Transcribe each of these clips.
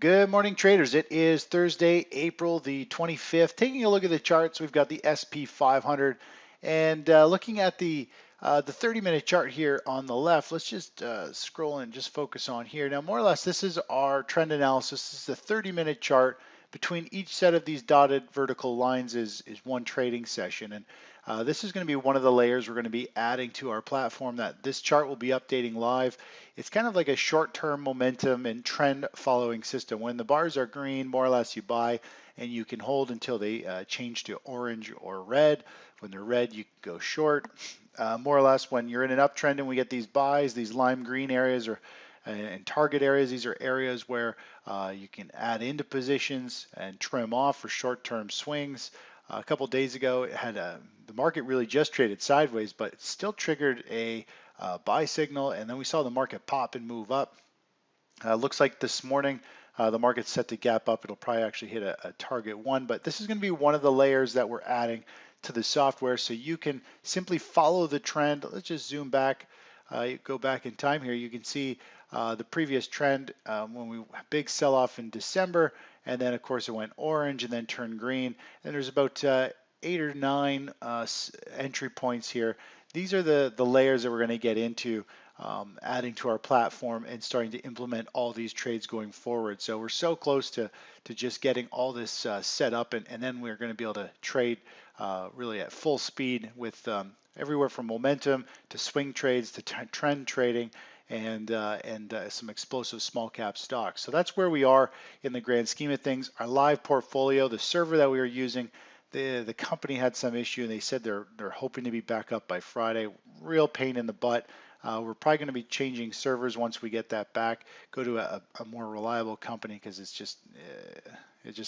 Good morning, traders. It is Thursday, April the 25th. Taking a look at the charts, we've got the SP 500, and looking at the 30-minute chart here on the left. Let's just scroll and just focus on here. Now, more or less, this is our trend analysis. This is the 30-minute chart. Between each set of these dotted vertical lines is one trading session, and this is going to be one of the layers we're going to be adding to our platform. That this chart will be updating live. It's kind of like a short-term momentum and trend following system. When the bars are green, more or less you buy and you can hold until they change to orange or red. When they're red, you can go short. More or less, when you're in an uptrend and we get these buys, these lime green areas or and target areas, these are areas where you can add into positions and trim off for short-term swings. A couple days ago, it had the market really just traded sideways, but it still triggered a buy signal, and then we saw the market pop and move up. Looks like this morning the market's set to gap up. It'll probably actually hit a target one, but this is going to be one of the layers that we're adding to the software, so you can simply follow the trend. Let's just zoom back, go back in time here. You can see the previous trend when we big sell-off in December, and then of course it went orange and then turned green. And there's about 8 or 9 entry points here. These are the layers that we're going to get into, adding to our platform and starting to implement all these trades going forward. So we're so close to just getting all this set up, and then we're going to be able to trade really at full speed with everywhere from momentum to swing trades to trend trading and some explosive small cap stocks. So that's where we are in the grand scheme of things. Our live portfolio, the server that we were using, the company had some issue, and they said they're hoping to be back up by Friday. Real pain in the butt. We're probably going to be changing servers once we get that back. Go to a more reliable company because it's just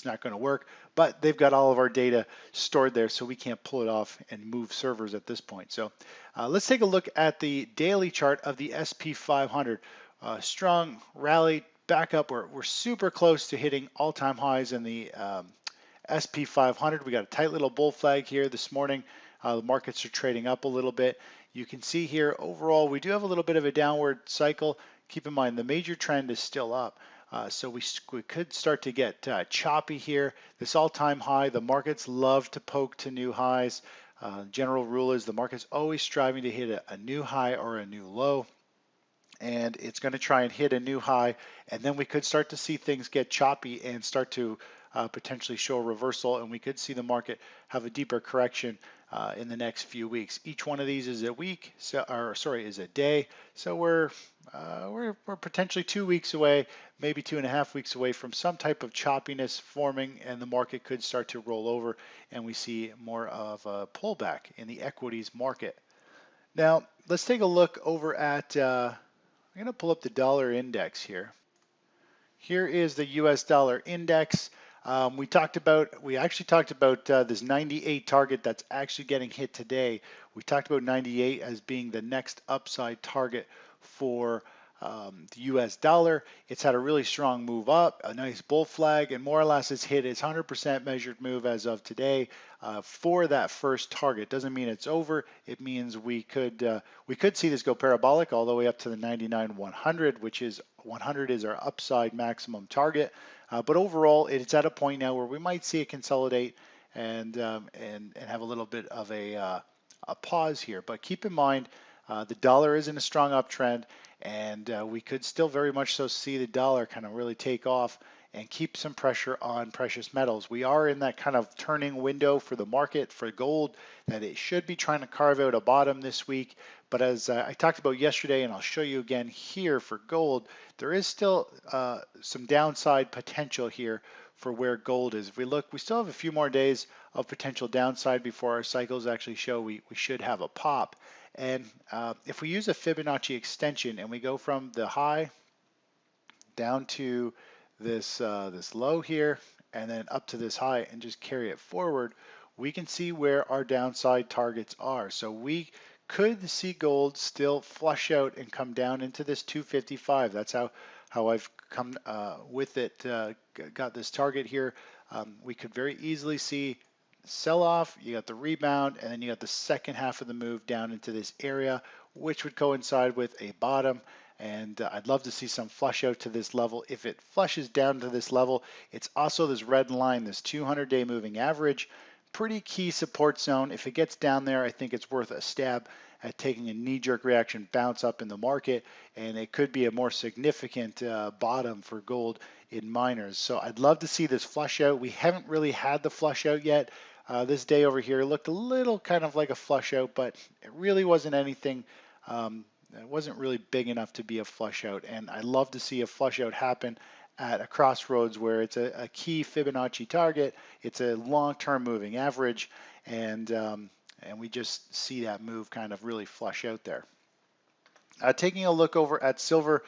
not going to work. But they've got all of our data stored there, so we can't pull it off and move servers at this point. So let's take a look at the daily chart of the SP 500. Strong rally back up. We're super close to hitting all-time highs in the SP 500. We got a tight little bull flag here this morning. The markets are trading up a little bit. You can see here overall we do have a little bit of a downward cycle. Keep in mind the major trend is still up. So we could start to get choppy here. This all-time high, the markets love to poke to new highs. General rule is the market's always striving to hit a new high or a new low, and it's going to try and hit a new high, and then we could start to see things get choppy and start to potentially show a reversal, and we could see the market have a deeper correction in the next few weeks. Each one of these is a week, is a day. So we're potentially 2 weeks away, maybe 2.5 weeks away from some type of choppiness forming, and the market could start to roll over, and we see more of a pullback in the equities market. Now let's take a look over at. I'm going to pull up the dollar index here. Here is the U.S. dollar index. We actually talked about this 98 target that's actually getting hit today. We talked about 98 as being the next upside target for the US dollar. It's had a really strong move up, a nice bull flag, and more or less it's hit its 100% measured move as of today for that first target. Doesn't mean it's over. It means we could see this go parabolic all the way up to the 99-100, which is 100 is our upside maximum target. But overall, it's at a point now where we might see it consolidate and have a little bit of a pause here. But keep in mind, the dollar is in a strong uptrend, and we could still very much so see the dollar kind of really take off and keep some pressure on precious metals. We are in that kind of turning window for the market for gold, that it should be trying to carve out a bottom this week. But as I talked about yesterday, and I'll show you again here for gold, there is still some downside potential here for where gold is. If we look, we still have a few more days of potential downside before our cycles actually show we should have a pop. And if we use a Fibonacci extension and we go from the high down to this low here and then up to this high and just carry it forward, we can see where our downside targets are. So we could see gold still flush out and come down into this 255. That's how I've come with it, got this target here. We could very easily see sell off, you got the rebound, and then you got the second half of the move down into this area, which would coincide with a bottom. and I'd love to see some flush out to this level. If it flushes down to this level, it's also this red line, this 200-day moving average, pretty key support zone. If it gets down there, I think it's worth a stab at taking a knee-jerk reaction bounce up in the market, and it could be a more significant bottom for gold in miners. So I'd love to see this flush out. We haven't really had the flush out yet. This day over here looked a little kind of like a flush out, but it really wasn't anything. It wasn't really big enough to be a flush out, and I love to see a flush out happen at a crossroads where it's a key Fibonacci target. It's a long-term moving average, and we just see that move kind of really flush out there. Taking a look over at silver,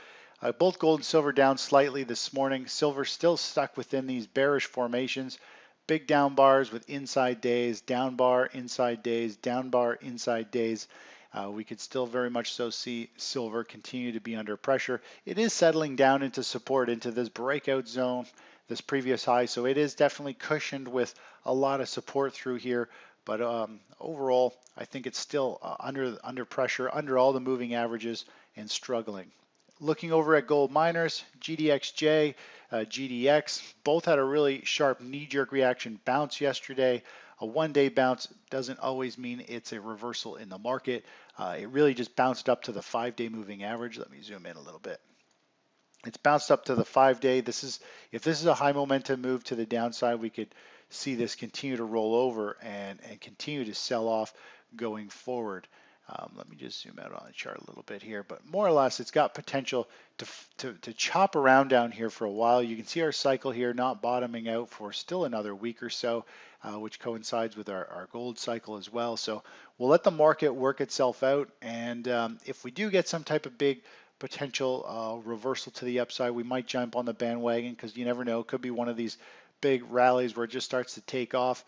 both gold and silver down slightly this morning. Silver still stuck within these bearish formations. Big down bars with inside days, down bar, inside days, down bar, inside days. We could still very much so see silver continue to be under pressure. It is settling down into support, into this breakout zone, this previous high. So it is definitely cushioned with a lot of support through here. But overall, I think it's still under pressure, under all the moving averages, and struggling. Looking over at gold miners, GDXJ, GDX, both had a really sharp knee-jerk reaction bounce yesterday. A one-day bounce doesn't always mean it's a reversal in the market. It really just bounced up to the 5-day moving average. Let me zoom in a little bit. It's bounced up to the 5-day. If this is a high momentum move to the downside, we could see this continue to roll over and continue to sell off going forward. Let me just zoom out on the chart a little bit here, but more or less it's got potential to chop around down here for a while. You can see our cycle here not bottoming out for still another week or so, which coincides with our gold cycle as well. So we'll let the market work itself out, and if we do get some type of big potential reversal to the upside, we might jump on the bandwagon, because you never know, it could be one of these big rallies where it just starts to take off.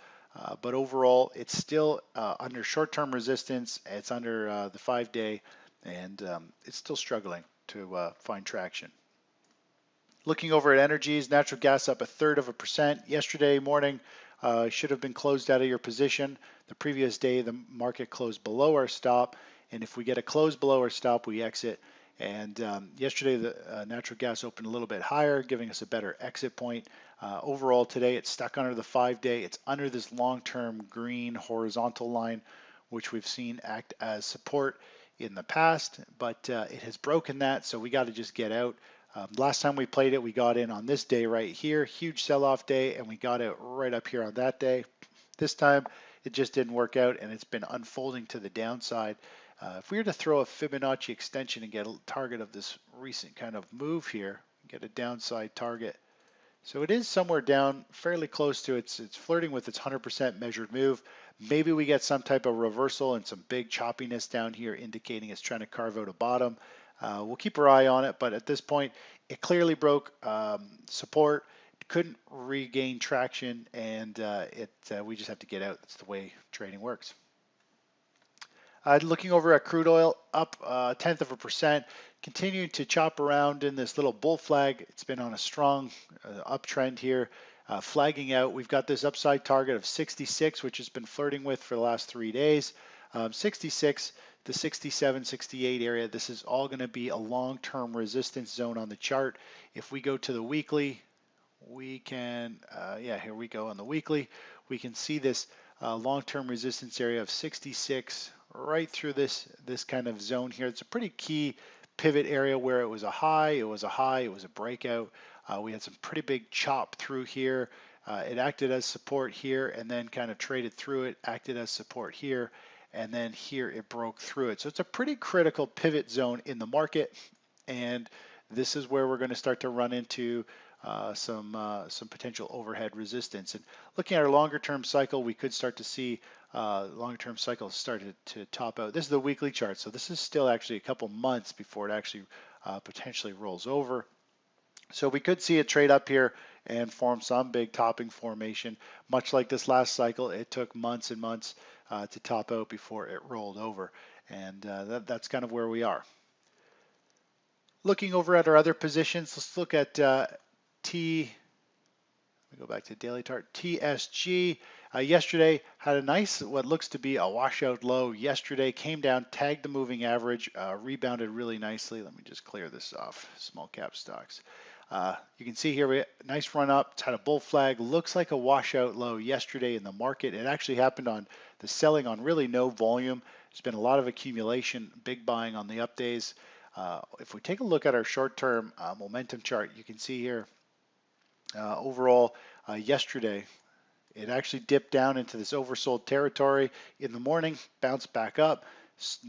But overall, it's still under short-term resistance. It's under the 5-day, and it's still struggling to find traction. Looking over at energies, natural gas up 1/3%. Yesterday morning should have been closed out of your position. The previous day, the market closed below our stop, and if we get a close below our stop, we exit. And yesterday, the natural gas opened a little bit higher, giving us a better exit point. Overall today, it's stuck under the 5-day. It's under this long-term green horizontal line, which we've seen act as support in the past, but it has broken that, so we got to just get out. Last time we played it, we got in on this day right here, huge sell-off day, and we got out right up here on that day. This time, it just didn't work out, and it's been unfolding to the downside. If we were to throw a Fibonacci extension and get a target of this recent kind of move here, get a downside target. So it is somewhere down fairly close to it's flirting with its 100% measured move. Maybe we get some type of reversal and some big choppiness down here indicating it's trying to carve out a bottom. We'll keep our eye on it, but at this point, it clearly broke support, couldn't regain traction, and we just have to get out. That's the way trading works. Looking over at crude oil, up 0.1%, continuing to chop around in this little bull flag. It's been on a strong uptrend here, flagging out. We've got this upside target of 66, which has been flirting with for the last 3 days. 66 to 67, 68 area. This is all going to be a long-term resistance zone on the chart. If we go to the weekly, we can, here we go on the weekly. We can see this long-term resistance area of 66 right through this kind of zone here. It's a pretty key pivot area where it was a high, it was a breakout. We had some pretty big chop through here. It acted as support here and then kind of traded through it, acted as support here, and then here it broke through it. So it's a pretty critical pivot zone in the market, and this is where we're going to start to run into some potential overhead resistance. And looking at our longer term cycle, we could start to see longer term cycles started to top out. This is the weekly chart, so this is still actually a couple months before it actually potentially rolls over. So we could see it trade up here and form some big topping formation. Much like this last cycle, it took months and months to top out before it rolled over, and that's kind of where we are. Looking over at our other positions, let's look at let me go back to daily chart. TSG, Yesterday had a nice, what looks to be a washout low yesterday, came down, tagged the moving average, rebounded really nicely. Let me just clear this off, small cap stocks. You can see here, nice run up, it's had a bull flag, looks like a washout low yesterday in the market. It actually happened on the selling on really no volume. There's been a lot of accumulation, big buying on the up days. If we take a look at our short-term momentum chart, you can see here overall yesterday, it actually dipped down into this oversold territory in the morning, bounced back up,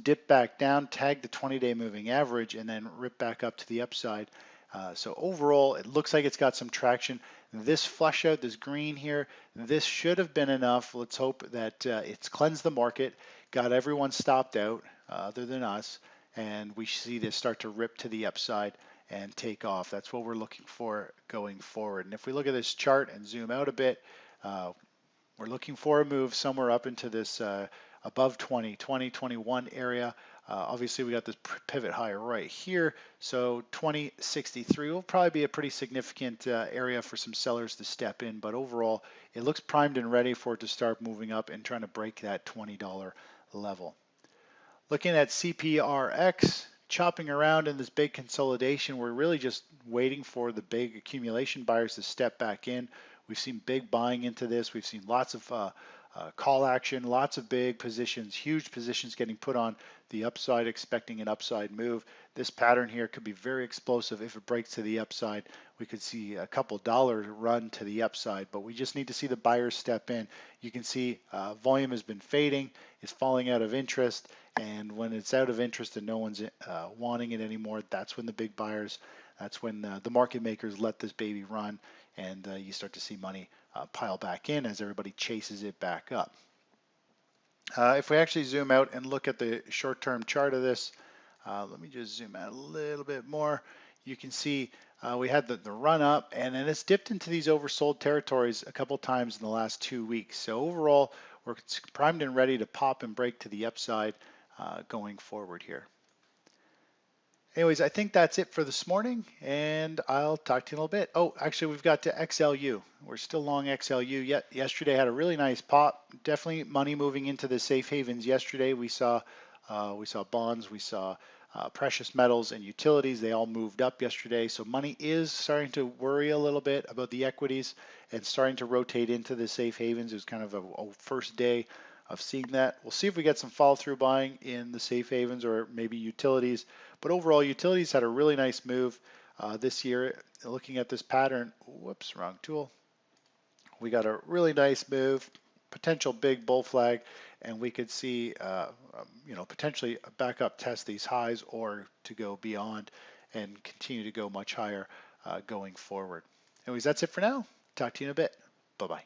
dipped back down, tagged the 20-day moving average, and then ripped back up to the upside. So overall, it looks like it's got some traction. This flush out, this green here, this should have been enough. Let's hope that it's cleansed the market, got everyone stopped out other than us, and we see this start to rip to the upside and take off. That's what we're looking for going forward. And if we look at this chart and zoom out a bit, we're looking for a move somewhere up into this above 21 area. Obviously, we got this pivot high right here. So 2063 will probably be a pretty significant area for some sellers to step in. But overall, it looks primed and ready for it to start moving up and trying to break that $20 level. Looking at CPRX, chopping around in this big consolidation, we're really just waiting for the big accumulation buyers to step back in. We've seen big buying into this. We've seen lots of call action, lots of big positions, huge positions getting put on the upside, expecting an upside move. This pattern here could be very explosive. If it breaks to the upside, we could see a couple dollars run to the upside, but we just need to see the buyers step in. You can see volume has been fading, it's falling out of interest, and when it's out of interest and no one's wanting it anymore, that's when the big buyers, that's when the market makers let this baby run, and you start to see money pile back in as everybody chases it back up. If we actually zoom out and look at the short-term chart of this, let me just zoom out a little bit more. You can see we had the run up, and then it's dipped into these oversold territories a couple times in the last 2 weeks. So overall, we're primed and ready to pop and break to the upside going forward here. Anyways, I think that's it for this morning, and I'll talk to you in a little bit. Oh, actually, we've got to XLU. We're still long XLU. Yesterday had a really nice pop. Definitely money moving into the safe havens yesterday. We saw bonds, we saw precious metals and utilities. They all moved up yesterday. So money is starting to worry a little bit about the equities and starting to rotate into the safe havens. It was kind of a first day of seeing that. We'll see if we get some follow through buying in the safe havens or maybe utilities. But overall, utilities had a really nice move this year. Looking at this pattern, whoops, wrong tool. We got a really nice move, potential big bull flag, and we could see, potentially back up, test these highs, or to go beyond and continue to go much higher going forward. Anyways, that's it for now. Talk to you in a bit. Bye-bye.